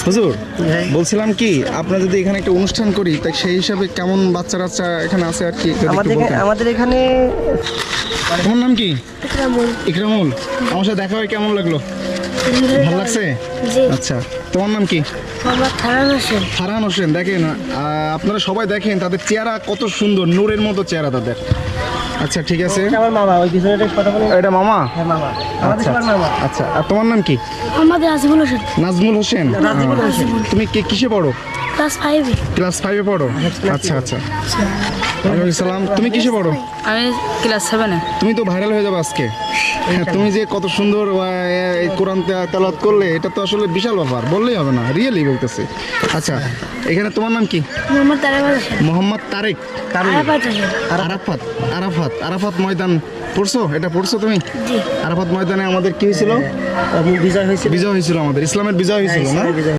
হুজুর বলছিলাম কি আপনারা যদি এখানে একটা অনুষ্ঠান করি তাই সেই হিসাবে কেমন বাচ্চা কাচ্চা এখানে আছে আর কি যদি একটু বলতেন। আমাদের এখানে তোমার নাম কি? ইকরামুল। আমার সাথে দেখা হয়ে কেমন লাগলো? ভালো লাগছে? আচ্ছা, তোমার নাম কি? ফারহান হোসেন। দেখেন আপনারা সবাই দেখেন তাদের চেহারা কত সুন্দর, নূরের মতো চেহারা তাদের। আচ্ছা ঠিক আছে, আমার মামা, ওই পিছনেটা কথা বলে। এটা মামা? হ্যাঁ মামা, আমাদের আচ্ছা সবার মামা। আচ্ছা, আর তোমার নাম কি? আমাদের নাজিবুল হোসেন, নাজমুল হোসেন। নাজিবুল হোসেন। তুমি কিসে পড়ো? ক্লাস 5-এ। ক্লাস 5-এ পড়ো? আচ্ছা আচ্ছা। ওয়ালাইকুম আসসালাম। তুমি কিসে পড়ো? আমি ক্লাস 7-এ। তুমি তো ভাইরাল হয়ে যাবে আজকে। হ্যাঁ, তুমি যে কত সুন্দর এই কোরআন তেলাওয়াত করলে, এটা তো আসলে বিশাল ব্যাপার, বললেই হবে না, রিয়েলি বলতেছি। আচ্ছা, এখানে তোমার নাম কি? মোহাম্মদ তারেক হোসেন। মোহাম্মদ তারেক। আরাফাত হোসেন। আরাফাত। আরাফাত। আরাফাত ময়দান পড়ছো? এটা পড়ছো তুমি? জি। আরাফাত ময়দানে আমাদের কি হয়েছিল? বিজয় হয়েছিল। বিজয় হয়েছিল, আমাদের ইসলামের বিজয় হয়েছিল না?